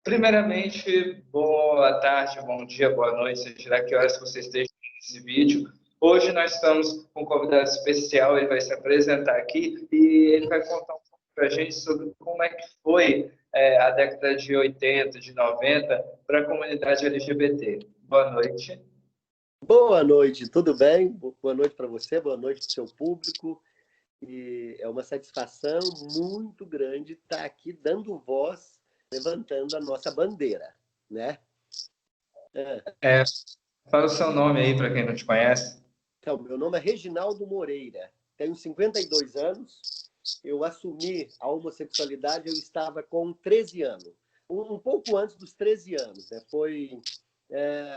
Primeiramente, boa tarde, bom dia, boa noite, seja lá que horas você esteja nesse vídeo. Hoje nós estamos com um convidado especial, ele vai se apresentar aqui e ele vai contar um pouco para a gente sobre como é que foi a década de 80, de 90 para a comunidade LGBT. Boa noite. Boa noite, tudo bem? Boa noite para você, boa noite para o seu público. E é uma satisfação muito grande estar aqui dando voz, levantando a nossa bandeira, né? É, Fala o seu nome aí para quem não te conhece. Então, meu nome é Reginaldo Moreira, tenho 52 anos, eu assumi a homossexualidade, eu estava com 13 anos, um pouco antes dos 13 anos, né? Foi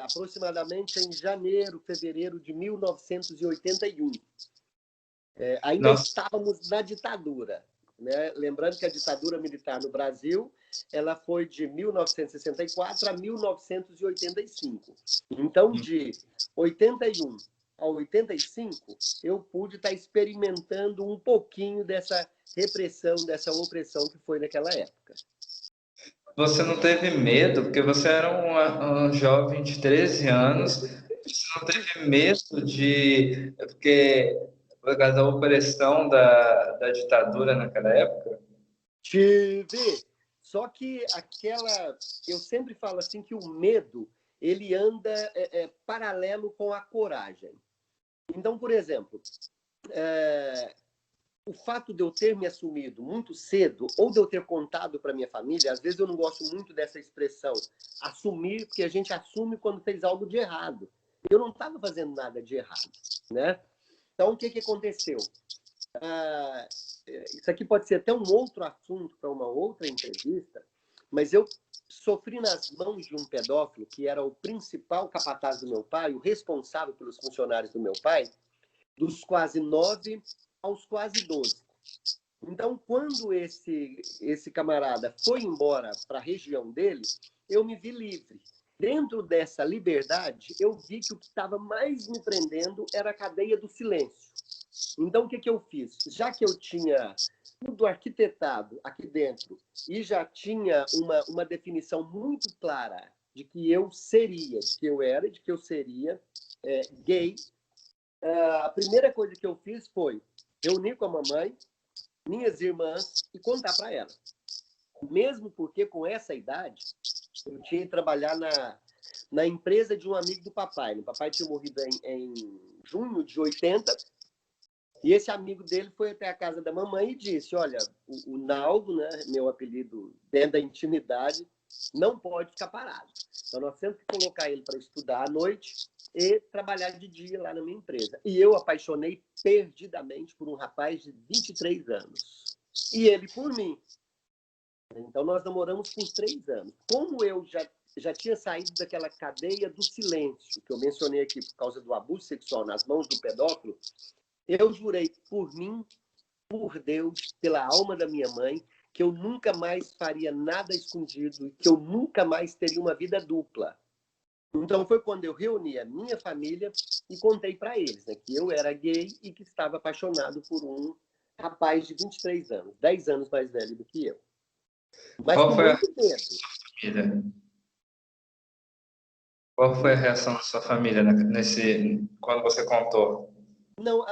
aproximadamente em janeiro, fevereiro de 1981. Ainda Nossa, estávamos na ditadura, né? Lembrando que a ditadura militar no Brasil ela foi de 1964 a 1985. Então, de 81 a 85, eu pude estar experimentando um pouquinho dessa repressão, dessa opressão que foi naquela época. você não teve medo, porque você era um jovem de 13 anos, você não teve medo de. Porque por causa da opressão da ditadura naquela época? Tive. Só que eu sempre falo assim que o medo ele anda paralelo com a coragem. Então, por exemplo, o fato de eu ter me assumido muito cedo, ou de eu ter contado para minha família, às vezes eu não gosto muito dessa expressão, assumir, porque a gente assume quando fez algo de errado. Eu não estava fazendo nada de errado, né? Então, o que aconteceu? Isso aqui pode ser até um outro assunto para uma outra entrevista, mas eu sofri nas mãos de um pedófilo que era o principal capataz do meu pai, o responsável pelos funcionários do meu pai, dos quase 9 aos quase 12. Então, quando esse camarada foi embora para a região dele, eu me vi livre. Dentro dessa liberdade, eu vi que o que estava mais me prendendo era a cadeia do silêncio. Então, o que eu fiz? Já que eu tinha tudo arquitetado aqui dentro e já tinha uma definição muito clara de que eu seria, de que eu era, de que eu seria gay, a primeira coisa que eu fiz foi reunir com a mamãe, minhas irmãs e contar para elas. Mesmo porque, com essa idade, eu tinha que trabalhar na empresa de um amigo do papai. O papai tinha morrido em junho de 80, e esse amigo dele foi até a casa da mamãe e disse, olha, o Naldo, né, meu apelido dentro da intimidade, não pode ficar parado. Então, nós temos que colocar ele para estudar à noite e trabalhar de dia lá na minha empresa. E eu apaixonei perdidamente por um rapaz de 23 anos. E ele por mim. Então, nós namoramos por 3 anos. Como eu já tinha saído daquela cadeia do silêncio, que eu mencionei aqui por causa do abuso sexual nas mãos do pedófilo, eu jurei por mim, por Deus, pela alma da minha mãe, que eu nunca mais faria nada escondido, que eu nunca mais teria uma vida dupla. Então foi quando eu reuni a minha família e contei para eles, né, que eu era gay e que estava apaixonado por um rapaz de 23 anos, 10 anos mais velho do que eu. Mas Qual com foi a muito medo. família? Qual foi a reação da sua família quando você contou? Não,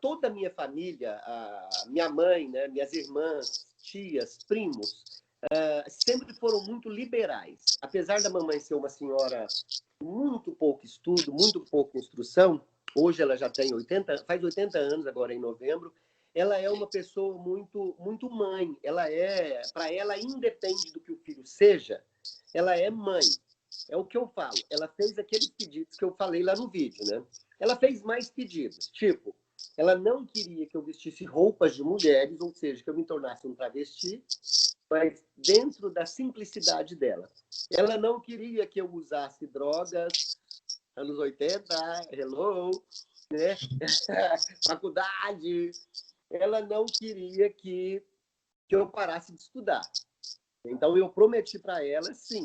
toda a minha família, a minha mãe, né, minhas irmãs, tias, primos, sempre foram muito liberais. Apesar da mamãe ser uma senhora muito pouco estudo, muito pouca instrução, hoje ela já tem faz 80 anos agora em novembro, ela é uma pessoa muito, muito mãe. Para ela, independe do que o filho seja, ela é mãe. É o que eu falo. Ela fez aqueles pedidos que eu falei lá no vídeo, né? Ela fez mais pedidos, tipo, ela não queria que eu vestisse roupas de mulheres, ou seja, que eu me tornasse um travesti, mas dentro da simplicidade dela. Ela não queria que eu usasse drogas, anos 80, hello, né? Faculdade. Ela não queria que eu parasse de estudar. Então, eu prometi para ela, sim.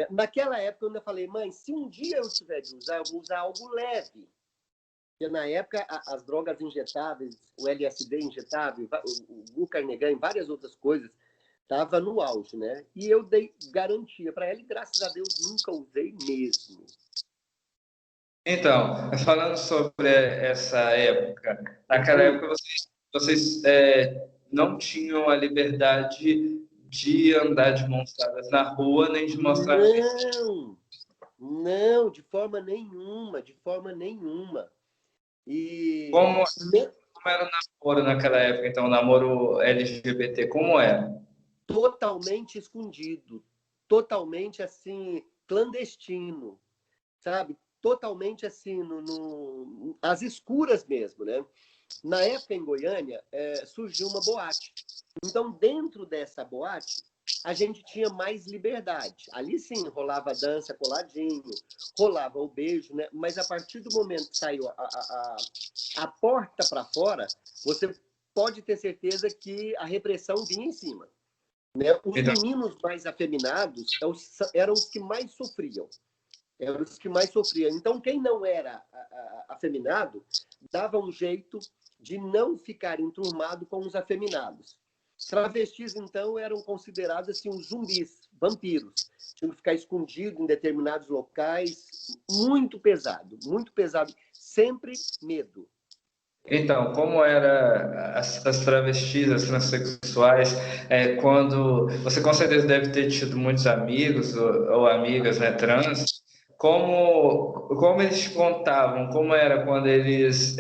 Naquela época, eu ainda falei, mãe, se um dia eu tiver de usar, eu vou usar algo leve. Porque, na época, as drogas injetáveis, o LSD injetável, o Bucarnegan e várias outras coisas, Estava no auge, né? E eu dei garantia para ela e, graças a Deus, nunca usei mesmo. Então, falando sobre essa época, naquela época vocês não tinham a liberdade de andar de mãos dadas na rua, nem de mostrar. Não, não, de forma nenhuma, de forma nenhuma. E Como, como era o namoro naquela época, então, o namoro LGBT, como era? totalmente escondido, totalmente assim, clandestino, sabe? Totalmente assim, às escuras mesmo, né? Na época, em Goiânia, surgiu uma boate. Então, dentro dessa boate, a gente tinha mais liberdade. Ali, sim, rolava a dança coladinho, rolava o beijo, né? Mas, a partir do momento que saiu a porta para fora, você pode ter certeza que a repressão vinha em cima. Né? Os Então, meninos mais afeminados eram os que mais sofriam. Eram os que mais sofriam. Então, quem não era afeminado, dava um jeito de não ficar enturmado com os afeminados. Travestis, então, eram considerados assim, os zumbis, vampiros. Tinham que ficar escondidos em determinados locais. Muito pesado, sempre medo. Então, como era as travestis, as transexuais, quando você com certeza deve ter tido muitos amigos ou amigas, né, trans, como eles te contavam, como era quando eles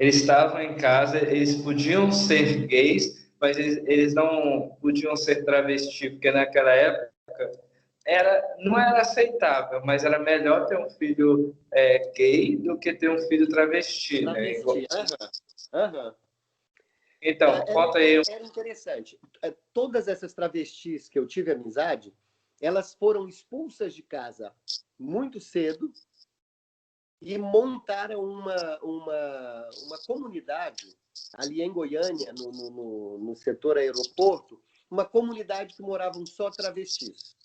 estavam em casa, eles podiam ser gays, mas eles não podiam ser travesti, porque naquela época não era aceitável, mas era melhor ter um filho gay do que ter um filho travesti, né? Travesti. Aham. Aham. Então, conta aí. Era interessante. Todas essas travestis que eu tive amizade, elas foram expulsas de casa muito cedo e montaram uma comunidade ali em Goiânia, no setor aeroporto, uma comunidade que moravam só travestis.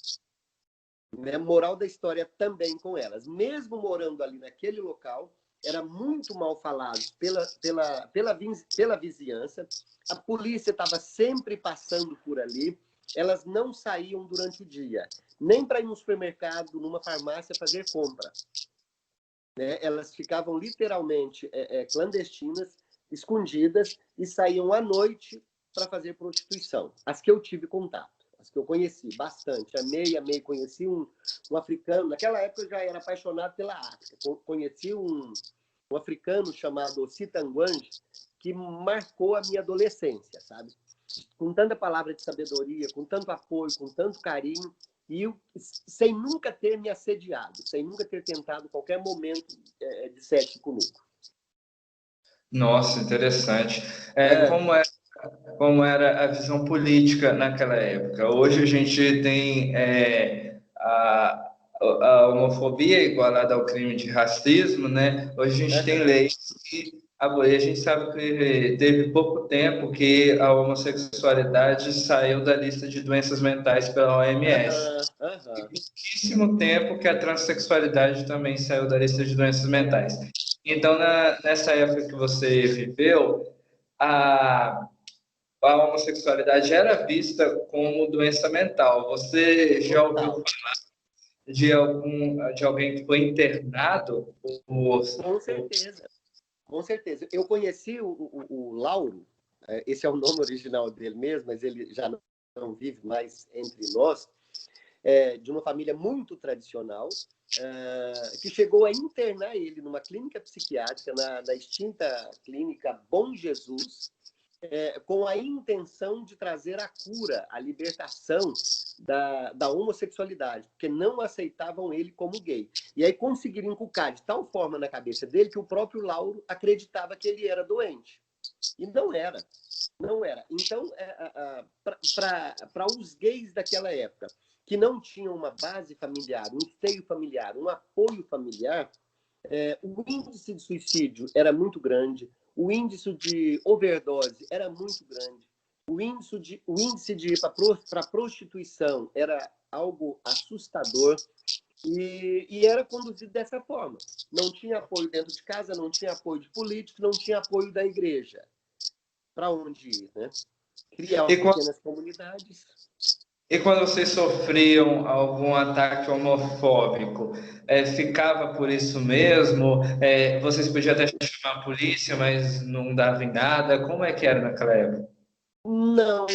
Né? Moral da história também com elas. Mesmo morando ali naquele local, era muito mal falado pela vizinhança. A polícia estava sempre passando por ali. Elas não saíam durante o dia, nem para ir no supermercado, numa farmácia fazer compra. Né? Elas ficavam literalmente clandestinas, escondidas, e saíam à noite para fazer prostituição. As que eu tive contato, as que eu conheci bastante. Amei, conheci um africano. Naquela época eu já era apaixonado pela África. Conheci um africano chamado Citanguange, que marcou a minha adolescência, sabe? Com tanta palavra de sabedoria, com tanto apoio, com tanto carinho, e eu, sem nunca ter me assediado, sem nunca ter tentado qualquer momento de sexo comigo. Nossa, interessante. Como era a visão política naquela época? Hoje a gente tem a homofobia igualada ao crime de racismo, né? Hoje a gente tem leis que abolir. A gente sabe que teve pouco tempo que a homossexualidade saiu da lista de doenças mentais pela OMS. E pouquíssimo tempo que a transexualidade também saiu da lista de doenças mentais. Então, nessa época que você viveu, a a homossexualidade era vista como doença mental. Você já ouviu falar de alguém que foi internado por... Com certeza, com certeza. Eu conheci o Lauro, esse é o nome original dele mesmo, mas ele já não vive mais entre nós, de uma família muito tradicional, que chegou a internar ele numa clínica psiquiátrica, na extinta clínica Bom Jesus, com a intenção de trazer a cura, a libertação da homossexualidade, porque não aceitavam ele como gay. E aí conseguiram inculcar de tal forma na cabeça dele que o próprio Lauro acreditava que ele era doente. E não era. Não era. Então, para os gays daquela época, que não tinham uma base familiar, um seio familiar, um apoio familiar, o índice de suicídio era muito grande, o índice de overdose era muito grande, o índice de ir para a prostituição era algo assustador, e era conduzido dessa forma. Não tinha apoio dentro de casa, não tinha apoio de político, não tinha apoio da igreja. Para onde ir, né? criar E quando, pequenas comunidades. e quando vocês sofriam algum ataque homofóbico, ficava por isso mesmo? Vocês podiam até chamar a polícia, mas não dava em nada? Como é que era naquela época? Não,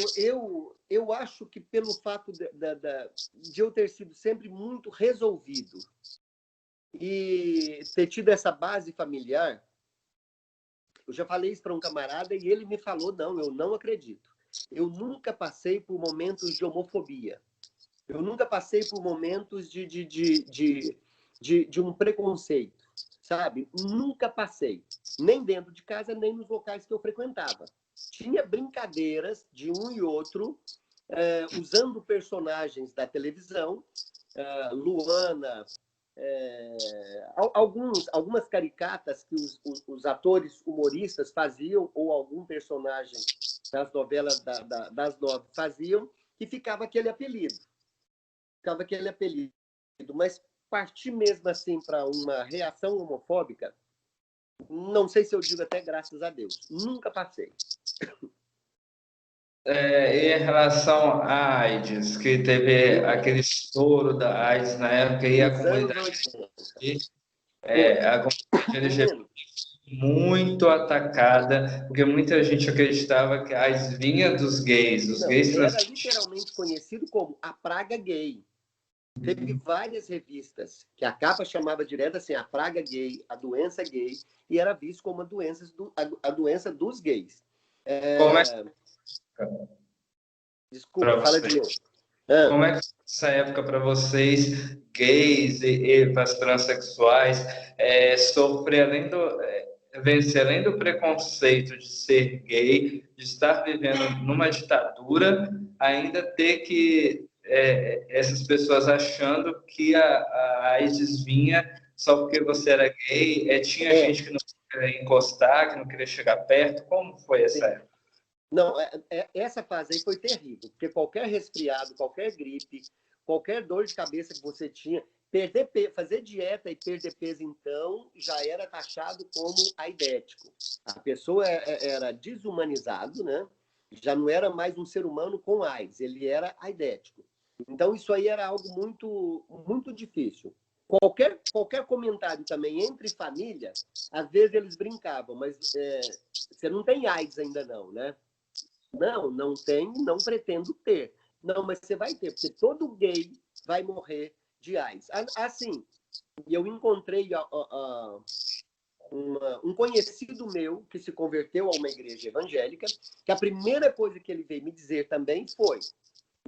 eu acho que pelo fato de eu ter sido sempre muito resolvido e ter tido essa base familiar, eu já falei isso para um camarada e ele me falou, não, eu não acredito. Eu nunca passei por momentos de homofobia. Eu nunca passei por momentos de um preconceito, sabe? Nunca passei. Nem dentro de casa, nem nos locais que eu frequentava. Tinha brincadeiras de um e outro, usando personagens da televisão, Luana, algumas caricatas que os atores humoristas faziam, ou algum personagem das novelas das 9 faziam, que ficava aquele apelido. Mas partir mesmo assim para uma reação homofóbica, não sei se eu digo até graças a Deus. Nunca passei. E em relação à AIDS, que teve aquele estouro da AIDS na época, e a Nos anos comunidade 80. a comunidade LGBT muito atacada, porque muita gente acreditava que a AIDS vinha dos gays, os Não, gays era literalmente conhecido como a praga gay. Teve várias revistas que a capa chamava direto assim, a praga gay, a doença gay, e era visto como a doença dos gays. Como é Desculpa, fala de novo. Como é que foi essa época para vocês, gays e para as transexuais, sofrer vencer além do preconceito de ser gay, de estar vivendo numa ditadura, ainda ter que essas pessoas achando que a AIDS vinha só porque você era gay, tinha gente que não queria encostar, que não queria chegar perto. Como foi essa época? Não, essa fase aí foi terrível, porque qualquer resfriado, qualquer gripe, qualquer dor de cabeça que você tinha, fazer dieta e perder peso, então, já era taxado como aidético. A pessoa era desumanizado, né? Já não era mais um ser humano com AIDS, ele era aidético. Então, isso aí era algo muito, muito difícil. Qualquer comentário também entre família, às vezes eles brincavam, mas você não tem AIDS ainda não, né? Não tem, não pretendo ter. Não, mas você vai ter, porque todo gay vai morrer de AIDS. Assim, eu encontrei um conhecido meu que se converteu a uma igreja evangélica, que a primeira coisa que ele veio me dizer também foi,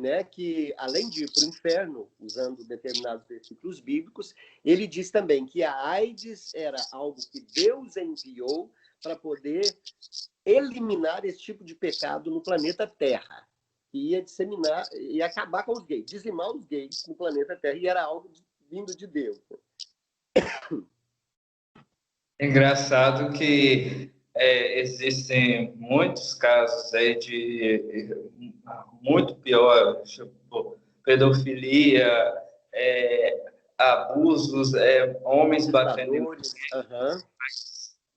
né, que além de ir para o inferno, usando determinados versículos bíblicos, ele diz também que a AIDS era algo que Deus enviou para poder eliminar esse tipo de pecado no planeta Terra. E ia disseminar, ia acabar com os gays, dizimar os gays no planeta Terra, e era algo vindo de Deus. Engraçado que existem muitos casos aí de muito pior, tipo, pedofilia, abusos, homens batendo em mulheres,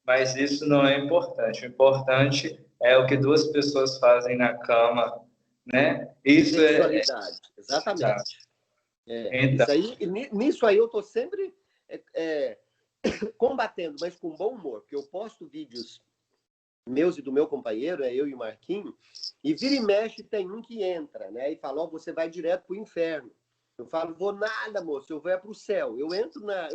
mas isso não é importante. O importante é o que duas pessoas fazem na cama, né? Isso sexualidade, exatamente. Então, Isso aí, nisso aí eu estou sempre combatendo, mas com bom humor, porque eu posto vídeos meus e do meu companheiro, eu e o Marquinho, e vira e mexe tem um que entra, né? E fala, você vai direto para o inferno. Eu falo, vou nada, moço, eu vou para o céu. Eu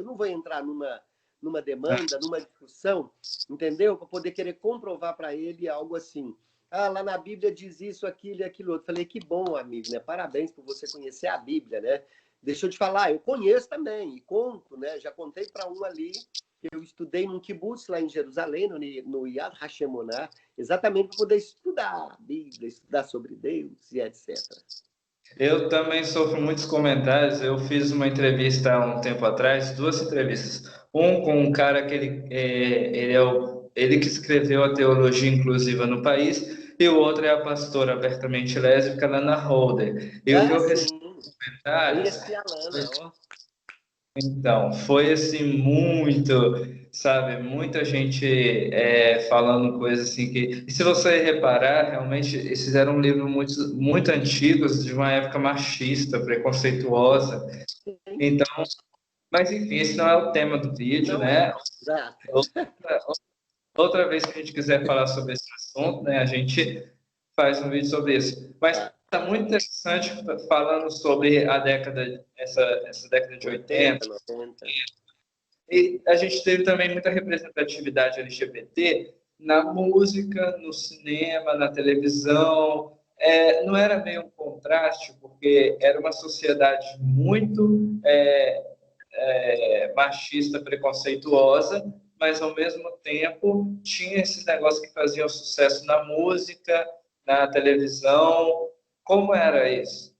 não vou entrar numa demanda, numa discussão, entendeu? Para poder querer comprovar para ele algo assim. Lá na Bíblia diz isso, aquilo e aquilo outro. Falei, que bom, amigo, né? Parabéns por você conhecer a Bíblia, né? Deixa eu te falar, eu conheço também, e conto, né? Já contei para um ali, que eu estudei num kibbutz lá em Jerusalém, no Yad Hashemonah, exatamente para poder estudar a Bíblia, estudar sobre Deus e etc. Eu também sofro muitos comentários. Eu fiz uma entrevista há um tempo atrás, duas entrevistas. Um com um cara que ele que escreveu a teologia inclusiva no país, e o outro é a pastora abertamente lésbica, Lana Holder. E o que eu recebi comentários. Conheci a Lana, ó. Então, foi assim muito, sabe, muita gente falando coisas assim que. E se você reparar, realmente, esses eram livros muito antigos, de uma época machista, preconceituosa. Sim, Então, mas enfim, esse não é o tema do vídeo, não é. né? Exato. Outra vez que a gente quiser falar sobre esse assunto, né, a gente faz um vídeo sobre isso. Mas Tá. está muito interessante falando sobre a década, essa década de 80. 80, 90. E a gente teve também muita representatividade LGBT na música, no cinema, na televisão. Não era meio um contraste, porque era uma sociedade muito machista, preconceituosa, mas ao mesmo tempo tinha esses negócios que faziam sucesso na música, na televisão. Como era isso?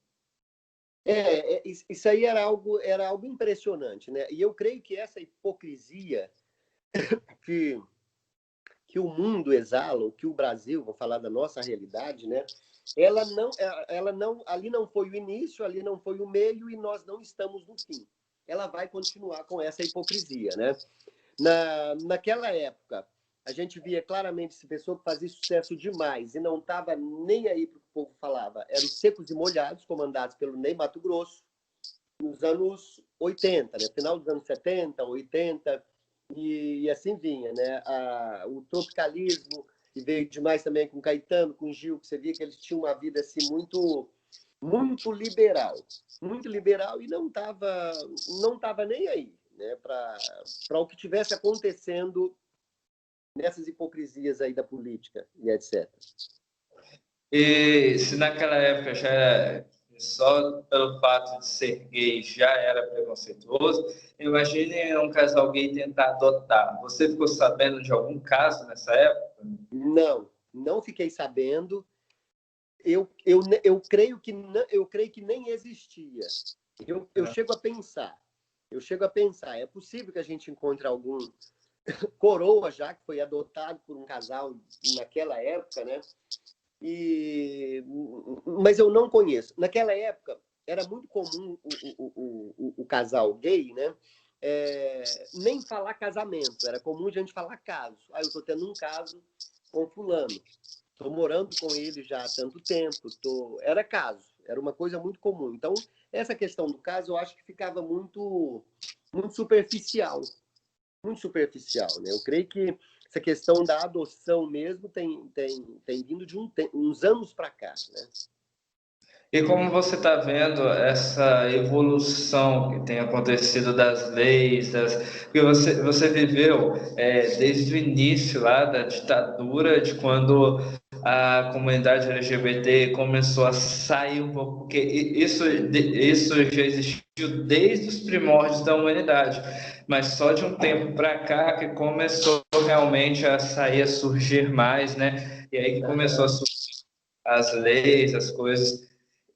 Isso aí era algo impressionante, né? E eu creio que essa hipocrisia que, que o mundo exala, ou que o Brasil, vou falar da nossa realidade, né? Ela não, ali não foi o início, ali não foi o meio e nós não estamos no fim. Ela vai continuar com essa hipocrisia, né? Naquela época, a gente via claramente essa pessoa que fazia sucesso demais e não estava nem aí para o que o povo falava. Eram os Secos e Molhados, comandados pelo Ney Matogrosso, nos anos 80, né? Final dos anos 70, 80, e assim vinha, né? O tropicalismo, e veio demais também com Caetano, com Gil, que você via que eles tinham uma vida assim muito liberal e não tava nem aí, né? Para o que tivesse acontecendo nessas hipocrisias aí da política e etc. E se naquela época já só pelo fato de ser gay já era preconceituoso, imagine um casal gay tentar adotar. Você ficou sabendo de algum caso nessa época? Não fiquei sabendo. Eu creio que nem existia. Eu chego a pensar, é possível que a gente encontre algum coroa já que foi adotado por um casal naquela época, né? Mas eu não conheço. Naquela época era muito comum o casal gay, né? Nem falar casamento, era comum a gente falar caso. Eu estou tendo um caso com fulano. Estou morando com ele já há tanto tempo. Era caso, era uma coisa muito comum. Então, essa questão do caso eu acho que ficava muito superficial. Muito superficial, né? Eu creio que essa questão da adoção mesmo tem vindo de uns anos para cá, né? E como você está vendo essa evolução que tem acontecido das leis, porque você viveu desde o início lá da ditadura, de quando a comunidade LGBT começou a sair um pouco, porque isso já existiu desde os primórdios da humanidade, mas só de um tempo para cá que começou realmente a sair, a surgir mais, né? E aí que começou a surgir as leis, as coisas.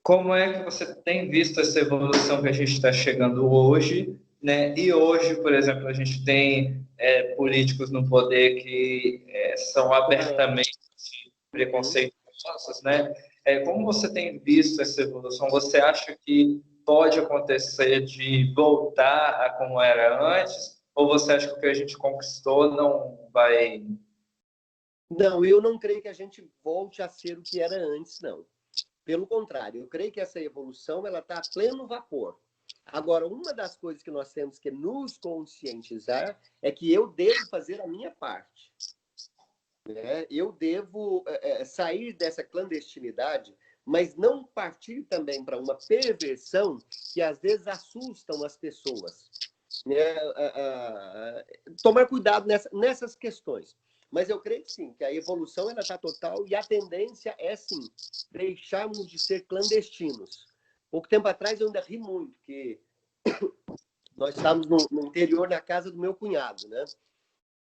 Como é que você tem visto essa evolução que a gente está chegando hoje, né? E hoje, por exemplo, a gente tem políticos no poder que são abertamente preconceituosos, né? Como você tem visto essa evolução? Você acha que pode acontecer de voltar a como era antes? Ou você acha que o que a gente conquistou não vai. Não, eu não creio que a gente volte a ser o que era antes, não. Pelo contrário, eu creio que essa evolução ela está a pleno vapor. Agora, uma das coisas que nós temos que nos conscientizar é que eu devo fazer a minha parte. Né? Eu devo sair dessa clandestinidade, mas não partir também para uma perversão que às vezes assustam as pessoas. Né? Tomar cuidado nessas questões. Mas eu creio que sim, que a evolução ela está total e a tendência é sim deixarmos de ser clandestinos. Pouco tempo atrás eu ainda ri muito, que nós estávamos no interior, na casa do meu cunhado, né?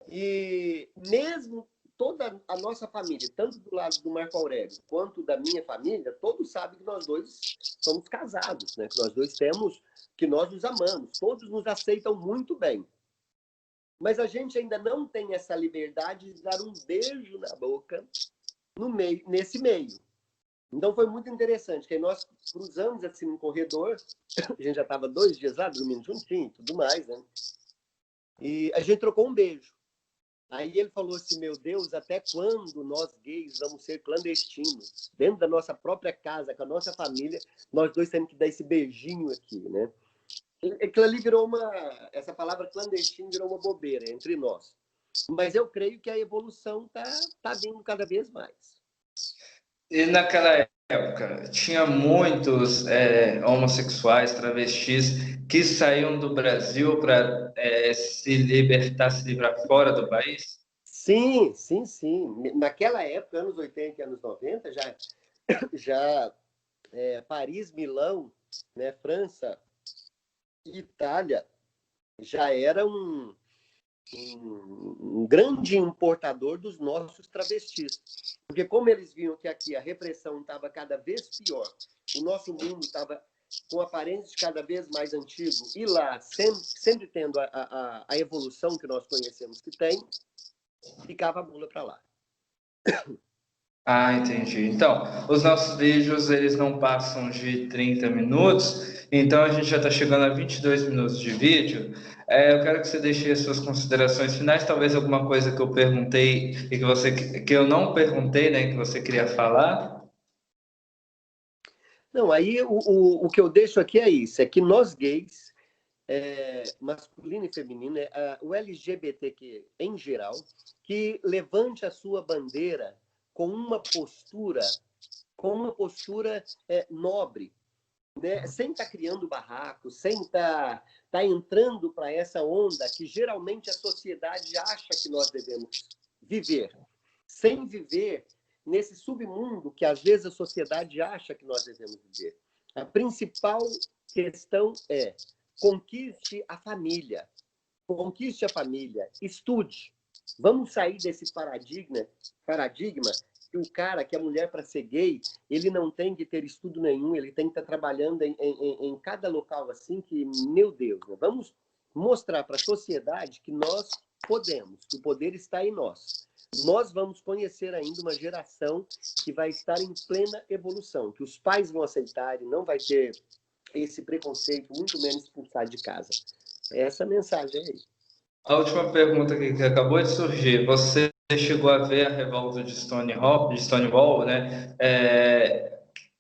E mesmo toda a nossa família, tanto do lado do Marco Aurélio quanto da minha família, todos sabem que nós dois somos casados, né? Que nós dois temos, que nós nos amamos, todos nos aceitam muito bem. Mas a gente ainda não tem essa liberdade de dar um beijo na boca nesse meio. Então foi muito interessante, que aí nós cruzamos assim no corredor, a gente já estava 2 dias lá, dormindo juntinho e tudo mais, né? E a gente trocou um beijo. Aí ele falou assim, meu Deus, até quando nós gays vamos ser clandestinos? Dentro da nossa própria casa, com a nossa família, nós dois temos que dar esse beijinho aqui, né? Aquilo ali virou essa palavra clandestino virou uma bobeira entre nós. Mas eu creio que a evolução tá vindo cada vez mais. E naquela época, tinha muitos homossexuais, travestis, que saíam do Brasil para se libertar, se livrar fora do país? Sim, sim, sim. Naquela época, anos 80 e anos 90, já Paris, Milão, né, França e Itália já era um grande importador dos nossos travestis. Porque como eles viam que aqui a repressão estava cada vez pior, o nosso mundo estava com aparências cada vez mais antigo, e lá, sempre tendo a evolução que nós conhecemos que tem, ficava a bula para lá. Ah, entendi. Então, os nossos vídeos, eles não passam de 30 minutos, então a gente já está chegando a 22 minutos de vídeo. Eu quero que você deixe as suas considerações finais, talvez alguma coisa que eu perguntei e que eu não perguntei, né, que você queria falar. Não, aí o que eu deixo aqui é isso, é que nós gays, masculino e feminino, o LGBTQ em geral, que levante a sua bandeira com uma postura nobre, né? Sem estar criando barraco, sem estar entrando para essa onda que geralmente a sociedade acha que nós devemos viver, sem viver nesse submundo que às vezes a sociedade acha que nós devemos viver. A principal questão é: conquiste a família, estude. Vamos sair desse paradigma que a mulher, para ser gay, ele não tem que ter estudo nenhum, ele tem que estar trabalhando em cada local assim, que, meu Deus, né? Vamos mostrar para a sociedade que nós podemos, que o poder está em nós. Nós vamos conhecer ainda uma geração que vai estar em plena evolução, que os pais vão aceitar e não vai ter esse preconceito, muito menos expulsar de casa. Essa mensagem aí. A última pergunta que acabou de surgir, você chegou a ver a revolta de Stonewall, né?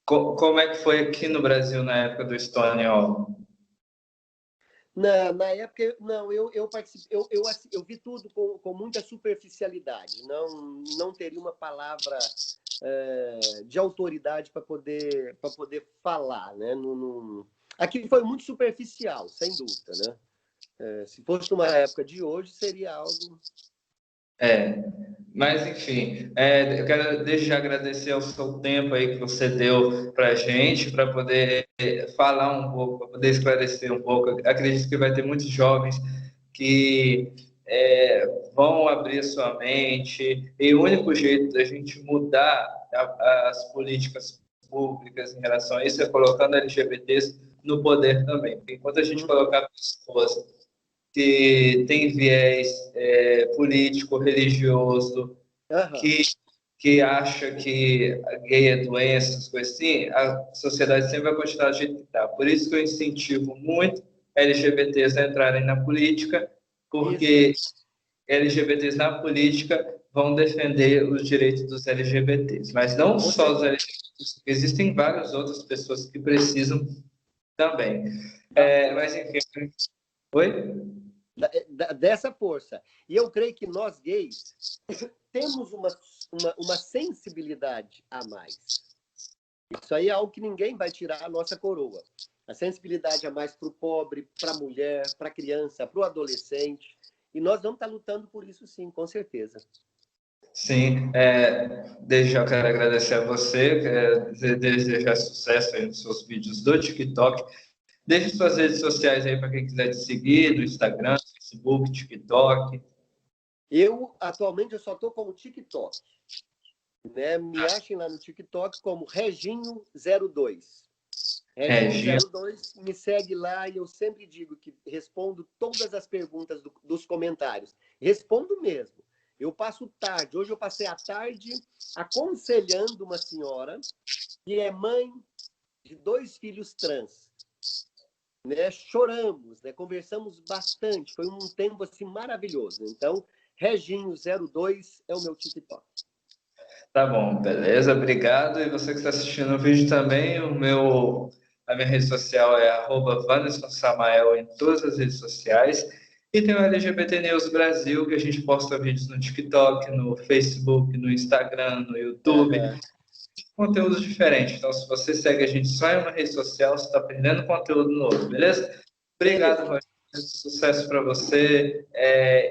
Como é que foi aqui no Brasil na época do Stonewall? Na época, não, eu participei, eu vi tudo com muita superficialidade. Não teria uma palavra de autoridade para poder falar, né? Aqui foi muito superficial, sem dúvida, né? Se fosse numa época de hoje, seria algo... Mas enfim, eu quero desde já agradecer o seu tempo aí que você deu para a gente, para poder falar um pouco, para poder esclarecer um pouco. Acredito que vai ter muitos jovens que vão abrir sua mente, e o único jeito da gente mudar as políticas públicas em relação a isso é colocando LGBTs no poder também. Porque enquanto a gente colocar pessoas que tem viés político, religioso, que acha que a gay é doença, essas coisas assim, a sociedade sempre vai continuar do jeito que está. Por isso que eu incentivo muito LGBTs a entrarem na política, porque LGBTs na política vão defender os direitos dos LGBTs, mas não só os LGBTs, porque existem várias outras pessoas que precisam também. Mas enfim, oi? Dessa força. E eu creio que nós gays temos uma sensibilidade a mais. Isso aí é algo que ninguém vai tirar a nossa coroa. A sensibilidade a mais para o pobre, para a mulher, para a criança, para o adolescente. E nós vamos estar lutando por isso, sim, com certeza. Sim, desde já quero agradecer a você, desejar sucesso aí nos seus vídeos do TikTok. Deixe suas redes sociais aí para quem quiser te seguir, no Instagram, Facebook, TikTok. Atualmente, eu só estou com o TikTok. Né? Me achem lá no TikTok como Reginho02. Reginho02, me segue lá e eu sempre digo que respondo todas as perguntas dos comentários. Respondo mesmo. Eu passo tarde. Hoje eu passei a tarde aconselhando uma senhora que é mãe de 2 filhos trans. Né? Choramos, né? Conversamos bastante. Foi um tempo assim, maravilhoso. Então, Reginho02 é o meu TikTok. Tá bom, beleza, obrigado. E você que está assistindo o vídeo também, a minha rede social é @VandersonSamael em todas as redes sociais. E tem o LGBT News Brasil, que a gente posta vídeos no TikTok, no Facebook, no Instagram, no YouTube, conteúdos diferentes. Então, se você segue a gente só em uma rede social, você está perdendo conteúdo novo, beleza? Obrigado, Rogério. Sucesso para você.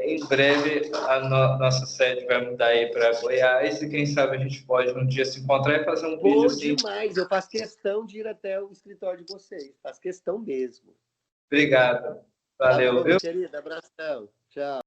Em breve, nossa sede vai mudar aí para Goiás e quem sabe a gente pode um dia se encontrar e fazer um vídeo assim. Demais. Eu faço questão de ir até o escritório de vocês. Faço questão mesmo. Obrigado. Valeu, tá bom, viu? querida. Abração. Tchau.